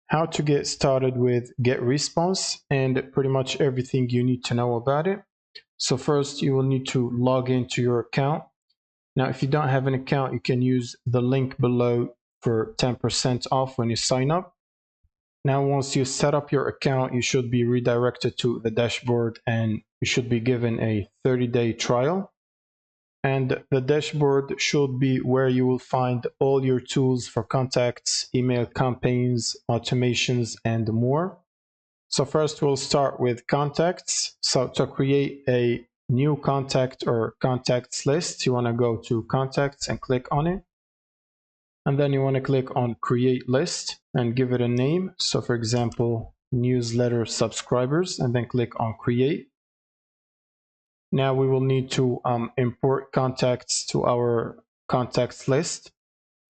how to get started with GetResponse and pretty much everything you need to know about it. So first you will need to log into your account. Now if you don't have an account, you can use the link below for 10% off when you sign up. Now once you set up your account, you should be redirected to the dashboard and you should be given a 30-day trial. And the dashboard should be where you will find all your tools for contacts, email campaigns, automations, and more. So first we'll start with contacts. So to create a new contact or contacts list, you want to go to contacts and click on it. And then you want to click on create list and give it a name. So for example, newsletter subscribers, and then click on create. Now we will need to import contacts to our contacts list.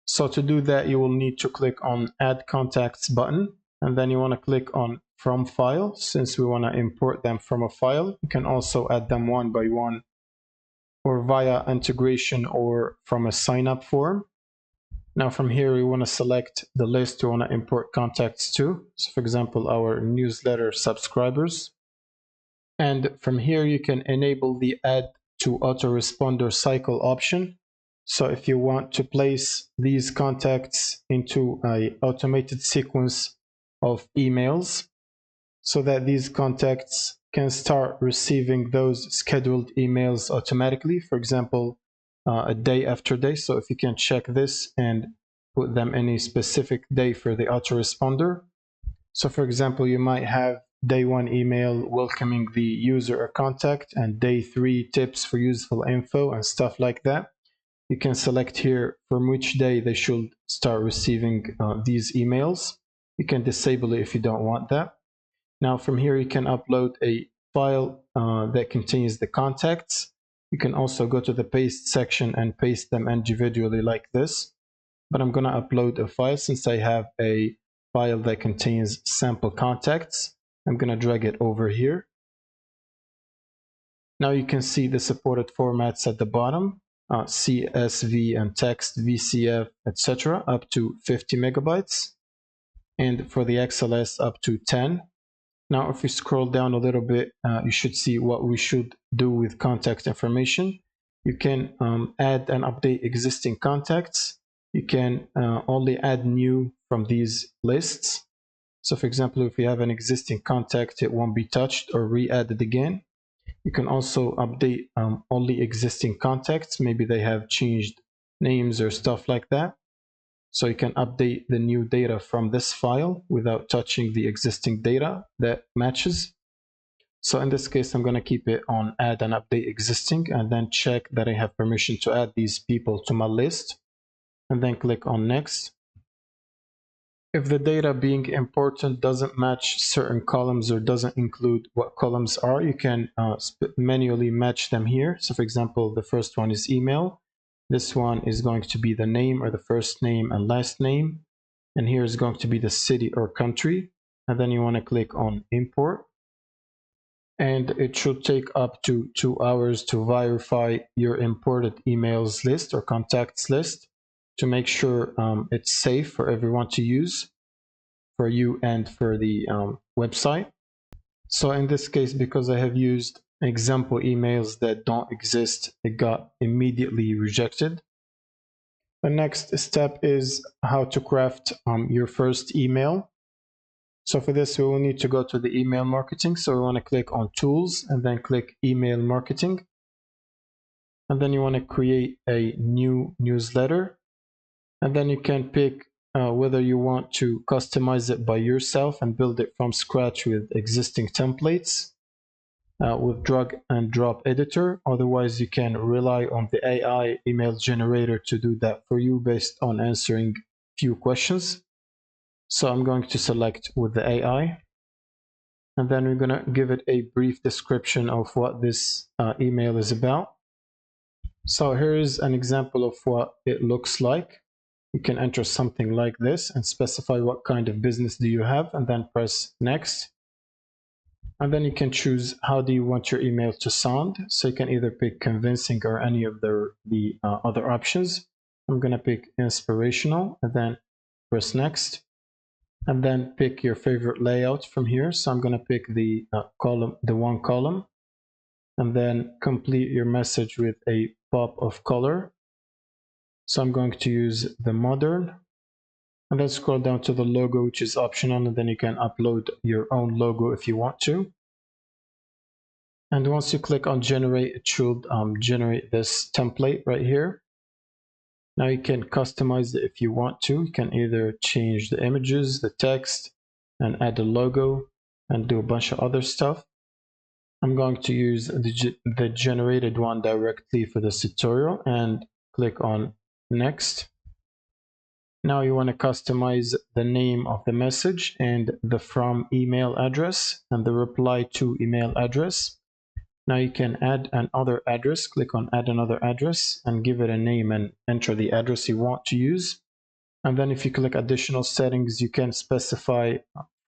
So to do that, you will need to click on add contacts button, and then you want to click on from file. Since we want to import them from a file, you can also add them one by one or via integration or from a sign up form. Now from here, we want to select the list we want to import contacts to. So for example, our newsletter subscribers. And from here, you can enable the add to autoresponder cycle option. So if you want to place these contacts into an automated sequence of emails so that these contacts can start receiving those scheduled emails automatically, for example, a day after day. So if you can check this and put them in a specific day for the autoresponder. So for example, you might have day 1 email welcoming the user or contact, and day 3 tips for useful info and stuff like that. You can select here from which day they should start receiving these emails. You can disable it if you don't want that. Now from here you can upload a file that contains the contacts. You can also go to the paste section and paste them individually like this. But I'm going to upload a file since I have a file that contains sample contacts. I'm going to drag it over here. Now you can see the supported formats at the bottom, CSV and text, VCF, etc. up to 50 megabytes. And for the XLS up to 10. Now if you scroll down a little bit, you should see what we should do with contact information. You can add and update existing contacts. You can only add new from these lists. So for example, if you have an existing contact, it won't be touched or re-added again. You can also update only existing contacts. Maybe they have changed names or stuff like that. So you can update the new data from this file without touching the existing data that matches. So in this case, I'm going to keep it on add and update existing, and then check that I have permission to add these people to my list, and then click on next. If the data being important doesn't match certain columns or doesn't include what columns are, you can manually match them here. So for example, the first one is email. This one is going to be the name or the first name and last name. And here is going to be the city or country. And then you want to click on import. And it should take up to 2 hours to verify your imported emails list or contacts list, to make sure it's safe for everyone to use, for you and for the website. So in this case, because I have used example emails that don't exist, it got immediately rejected. The next step is how to craft your first email. So for this, we will need to go to the email marketing. So we want to click on tools and then click email marketing. And then you want to create a new newsletter. And then you can pick whether you want to customize it by yourself and build it from scratch with existing templates with drag and drop editor. Otherwise, you can rely on the AI email generator to do that for you based on answering few questions. So I'm going to select with the AI. And then we're going to give it a brief description of what this email is about. So here is an example of what it looks like. You can enter something like this and specify what kind of business do you have, and then press next. And then you can choose how do you want your email to sound. So you can either pick convincing or any of the other options. I'm going to pick inspirational and then press next. and then pick your favorite layout from here. So I'm going to pick the column, the one column, and then complete your message with a pop of color. So I'm going to use the modern, and then scroll down to the logo, which is optional, and then you can upload your own logo if you want to. And once you click on generate, it should generate this template right here. Now you can customize it if you want to. You can either change the images, the text, and add a logo and do a bunch of other stuff. I'm going to use the generated one directly for this tutorial and click on next. Now you want to customize the name of the message and the from email address and the reply to email address. Now you can add another address, click on add another address and give it a name and enter the address you want to use. And then if you click additional settings, you can specify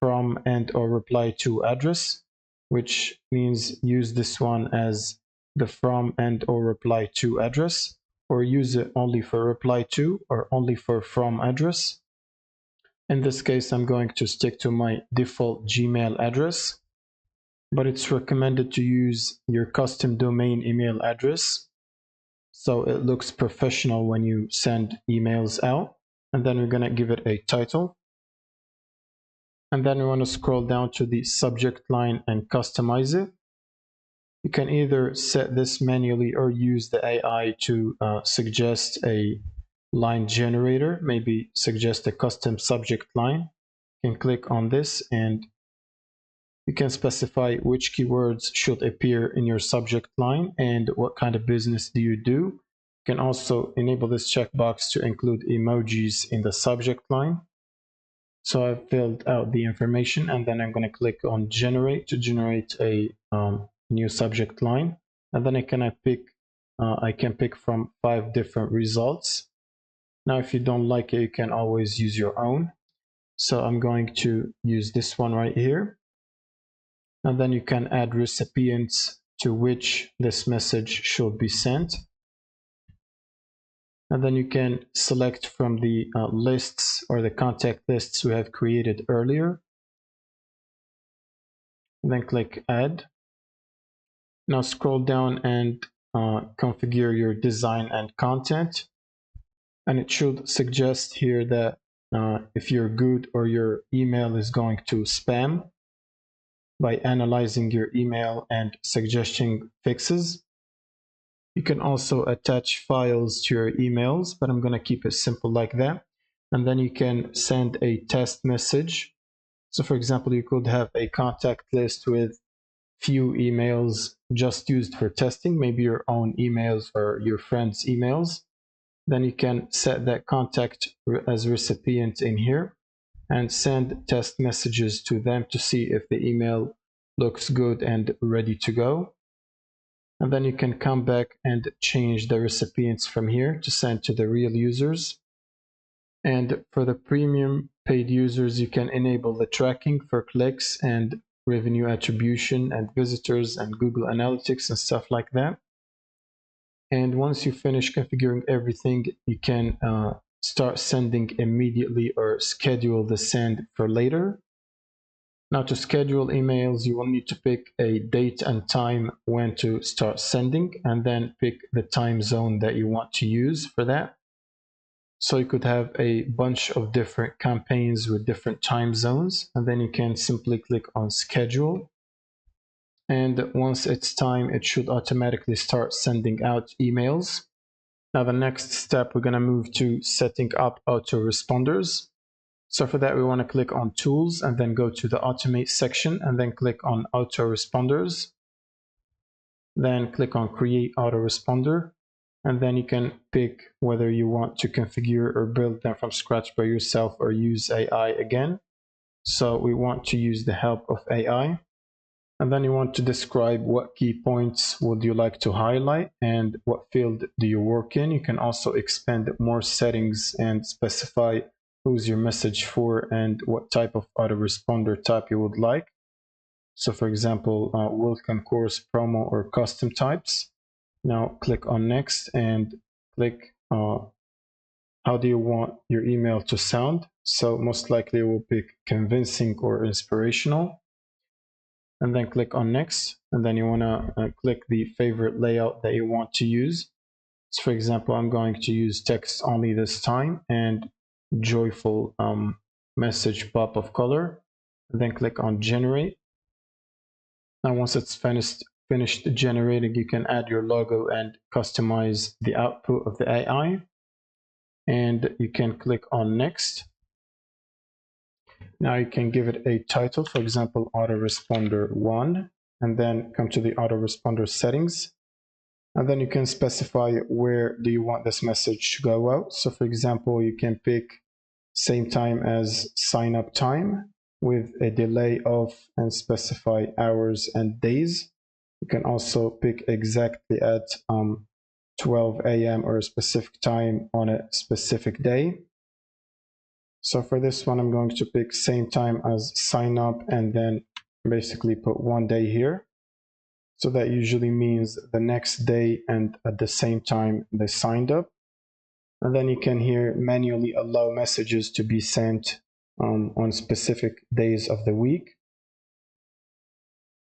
from and or reply to address, which means use this one as the from and or reply to address, or use it only for reply to or only for from address. In this case, I'm going to stick to my default Gmail address, but it's recommended to use your custom domain email address so it looks professional when you send emails out. And then we're going to give it a title. And then we want to scroll down to the subject line and customize it. You can either set this manually or use the AI to suggest a line generator, maybe suggest a custom subject line. You can click on this and you can specify which keywords should appear in your subject line and what kind of business do you do. You can also enable this checkbox to include emojis in the subject line. So I've filled out the information and then I'm going to click on generate to generate a new subject line. And then I can pick from 5 different results. Now, if you don't like it, you can always use your own. So I'm going to use this one right here. And then you can add recipients to which this message should be sent. And then you can select from the lists or the contact lists we have created earlier. And then click add. Now scroll down and configure your design and content. And it should suggest here that if you're good or your email is going to spam by analyzing your email and suggesting fixes. You can also attach files to your emails, but I'm going to keep it simple like that. And then you can send a test message. So for example, you could have a contact list with few emails just used for testing, maybe your own emails or your friends' emails. Then you can set that contact as recipient in here and send test messages to them to see if the email looks good and ready to go. And then you can come back and change the recipients from here to send to the real users. And for the premium paid users, you can enable the tracking for clicks and revenue attribution and visitors and Google Analytics and stuff like that. And once you finish configuring everything, you can start sending immediately or schedule the send for later. Now to schedule emails, you will need to pick a date and time when to start sending and then pick the time zone that you want to use for that. So you could have a bunch of different campaigns with different time zones, and then you can simply click on schedule. And once it's time, it should automatically start sending out emails. Now the next step, we're going to move to setting up autoresponders. So for that, we want to click on Tools and then go to the Automate section and then click on Autoresponders. Then click on Create Autoresponder. And then you can pick whether you want to configure or build them from scratch by yourself or use AI again. So we want to use the help of AI. And then you want to describe what key points would you like to highlight and what field do you work in. You can also expand more settings and specify who's your message for and what type of autoresponder type you would like. So for example, welcome course, promo, or custom types. Now click on next and click how do you want your email to sound? So most likely we'll pick convincing or inspirational, and then click on next. And then you want to click the favorite layout that you want to use. So for example, I'm going to use text only this time and joyful message pop of color. And then click on generate. Now once it's finished generating, you can add your logo and customize the output of the AI. And you can click on next. Now you can give it a title, for example, autoresponder 1, and then come to the autoresponder settings. And then you can specify where do you want this message to go out. So for example, you can pick same time as sign up time with a delay of, and specify hours and days. You can also pick exactly at 12 a.m. or a specific time on a specific day. So for this one, I'm going to pick same time as sign up and then basically put 1 day here. So that usually means the next day and at the same time they signed up. And then you can here manually allow messages to be sent on specific days of the week.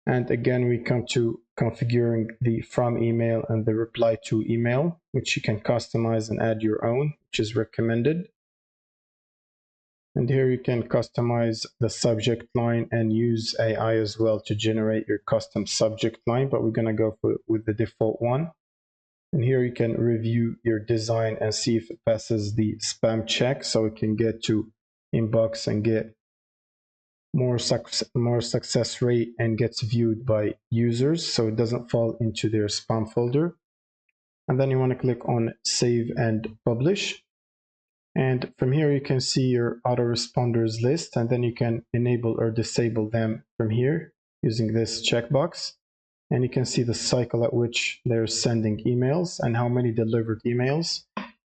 And again, we come to configuring the from email and the reply to email, which you can customize and add your own, which is recommended. And here you can customize the subject line and use AI as well to generate your custom subject line, but we're going to go with the default one. And here you can review your design and see if it passes the spam check, so it can get to inbox and get more success rate and gets viewed by users, so it doesn't fall into their spam folder. And then you want to click on save and publish. And from here, you can see your autoresponders list, and then you can enable or disable them from here using this checkbox. And you can see the cycle at which they're sending emails and how many delivered emails,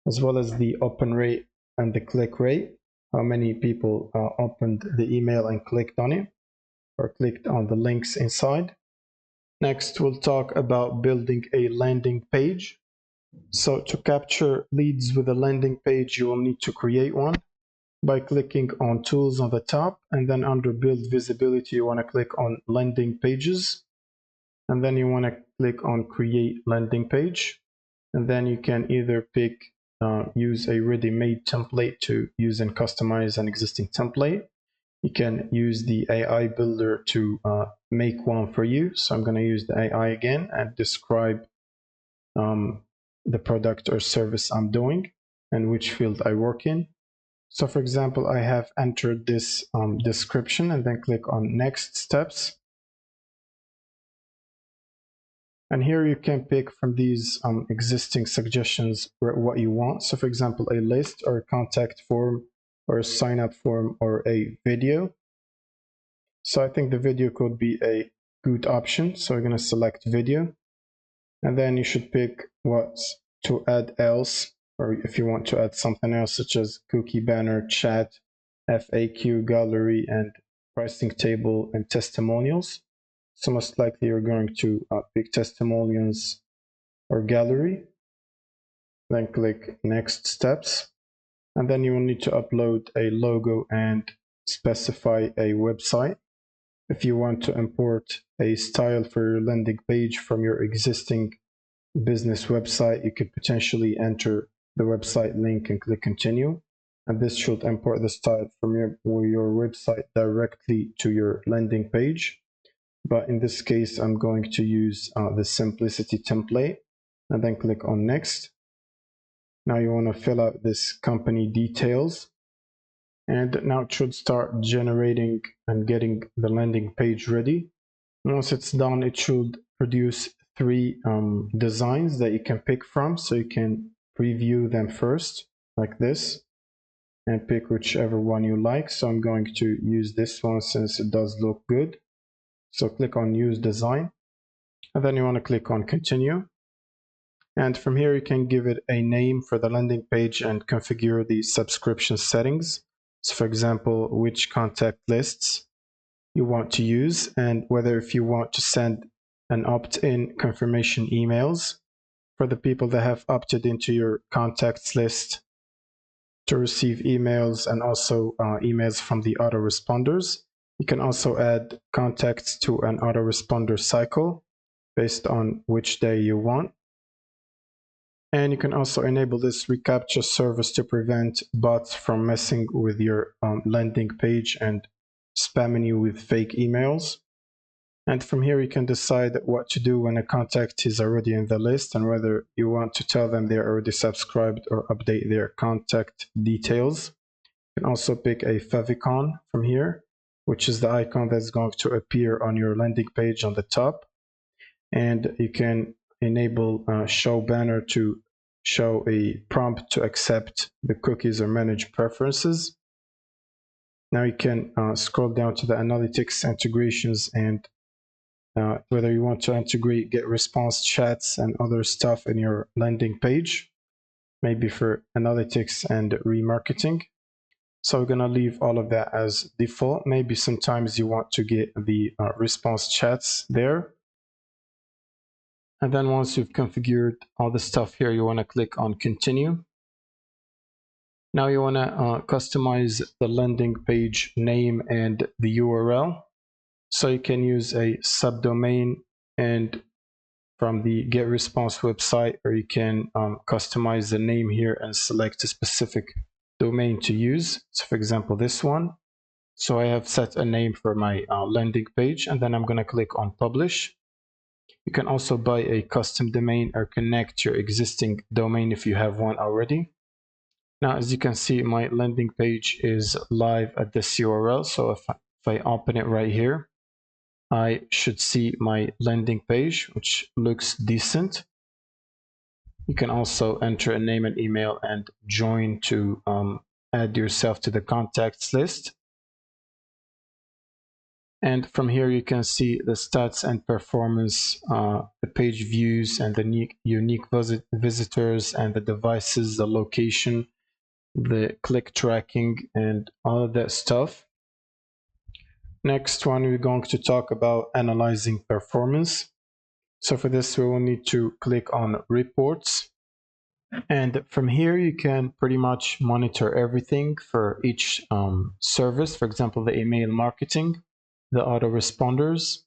as well as the open rate and the click rate, how many people opened the email and clicked on it or clicked on the links inside. Next, we'll talk about building a landing page. So to capture leads with a landing page, you will need to create one by clicking on tools on the top, and then under build visibility, you want to click on landing pages, and then you want to click on create landing page. And then you can either pick use a ready-made template to use and customize an existing template. You can use the AI builder to make one for you. So I'm going to use the AI again and describe the product or service I'm doing and which field I work in. So for example, I have entered this description and then click on next steps. And here you can pick from these existing suggestions what you want. So for example, a list or a contact form or a sign up form or a video. So I think the video could be a good option. So we're going to select video. And then you should pick what to add else, or if you want to add something else such as cookie banner, chat, FAQ, gallery, and pricing table and testimonials. So most likely you're going to pick testimonials or gallery. Then click next steps. And then you will need to upload a logo and specify a website. If you want to import a style for your landing page from your existing business website, you could potentially enter the website link and click continue. And this should import the style from your website directly to your landing page. But in this case, I'm going to use the simplicity template and then click on next. Now you want to fill out this company details. And now it should start generating and getting the landing page ready. Once it's done, it should produce 3 designs that you can pick from. So you can preview them first like this and pick whichever one you like. So I'm going to use this one since it does look good. So click on use design, and then you want to click on continue. And from here, you can give it a name for the landing page and configure the subscription settings. So for example, which contact lists you want to use, and whether if you want to send an opt-in confirmation emails for the people that have opted into your contacts list, to receive emails and also emails from the autoresponders. You can also add contacts to an autoresponder cycle based on which day you want. And you can also enable this reCAPTCHA service to prevent bots from messing with your landing page and spamming you with fake emails. And from here, you can decide what to do when a contact is already in the list and whether you want to tell them they're already subscribed or update their contact details. You can also pick a favicon from here, which is the icon that's going to appear on your landing page on the top. And you can enable show banner to show a prompt to accept the cookies or manage preferences. Now you can scroll down to the analytics integrations and whether you want to integrate GetResponse chats and other stuff in your landing page, maybe for analytics and remarketing. So we're going to leave all of that as default. Maybe sometimes you want to get the response chats there. And then once you've configured all the stuff here, you want to click on continue. Now you want to customize the landing page name and the URL. So you can use a subdomain and from the GetResponse website, or you can customize the name here and select a specific domain to use. So for example, this one. So I have set a name for my landing page, and then I'm going to click on publish. You can also buy a custom domain or connect your existing domain if you have one already. Now, as you can see, my landing page is live at this URL. So if I open it right here, I should see my landing page, which looks decent. You can also enter a name and email and join to add yourself to the contacts list. And from here, you can see the stats and performance, the page views and the unique visitors and the devices, the location, the click tracking, and all of that stuff. Next one, we're going to talk about analyzing performance. So for this, we will need to click on reports. And from here, you can pretty much monitor everything for each service. For example, the email marketing, the autoresponders,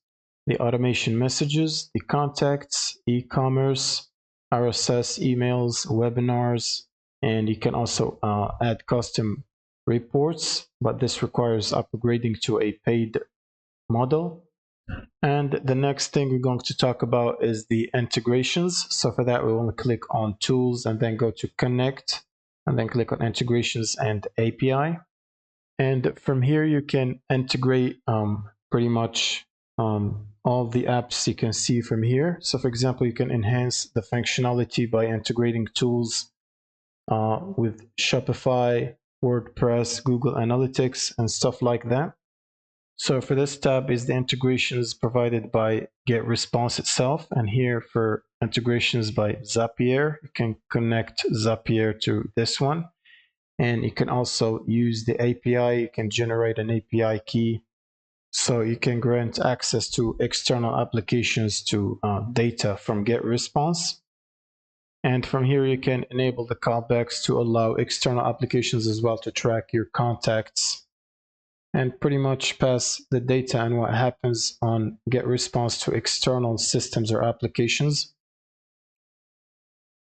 the automation messages, the contacts, e-commerce, RSS emails, webinars, and you can also add custom reports, but this requires upgrading to a paid model. And the next thing we're going to talk about is the integrations. So for that, we want to click on tools and then go to connect and then click on integrations and API. And from here, you can integrate pretty much all the apps you can see from here. So for example, you can enhance the functionality by integrating tools with Shopify, WordPress, Google Analytics, and stuff like that. So for this tab is the integrations provided by GetResponse itself. And here for integrations by Zapier, you can connect Zapier to this one. And you can also use the API. You can generate an API key. So you can grant access to external applications to data from GetResponse. And from here, you can enable the callbacks to allow external applications as well to track your contacts and pretty much pass the data and what happens on GetResponse to external systems or applications.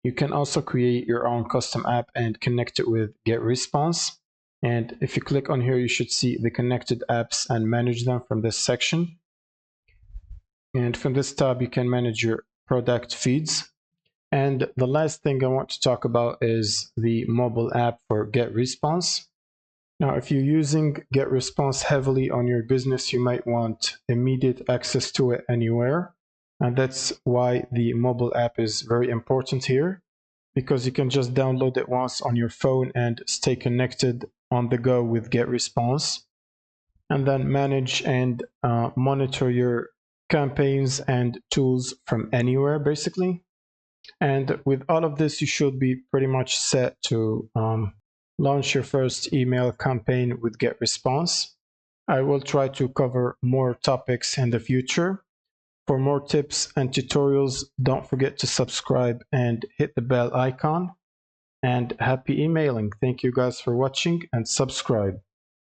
You can also create your own custom app and connect it with GetResponse. And if you click on here, you should see the connected apps and manage them from this section. And from this tab, you can manage your product feeds. And the last thing I want to talk about is the mobile app for GetResponse. Now, if you're using GetResponse heavily on your business, you might want immediate access to it anywhere. And that's why the mobile app is very important here, because you can just download it once on your phone and stay connected on the go with GetResponse, and then manage and monitor your campaigns and tools from anywhere, basically. And with all of this, you should be pretty much set to launch your first email campaign with GetResponse. I will try to cover more topics in the future. For more tips and tutorials, don't forget to subscribe and hit the bell icon. and happy emailing. Thank you guys for watching and subscribe.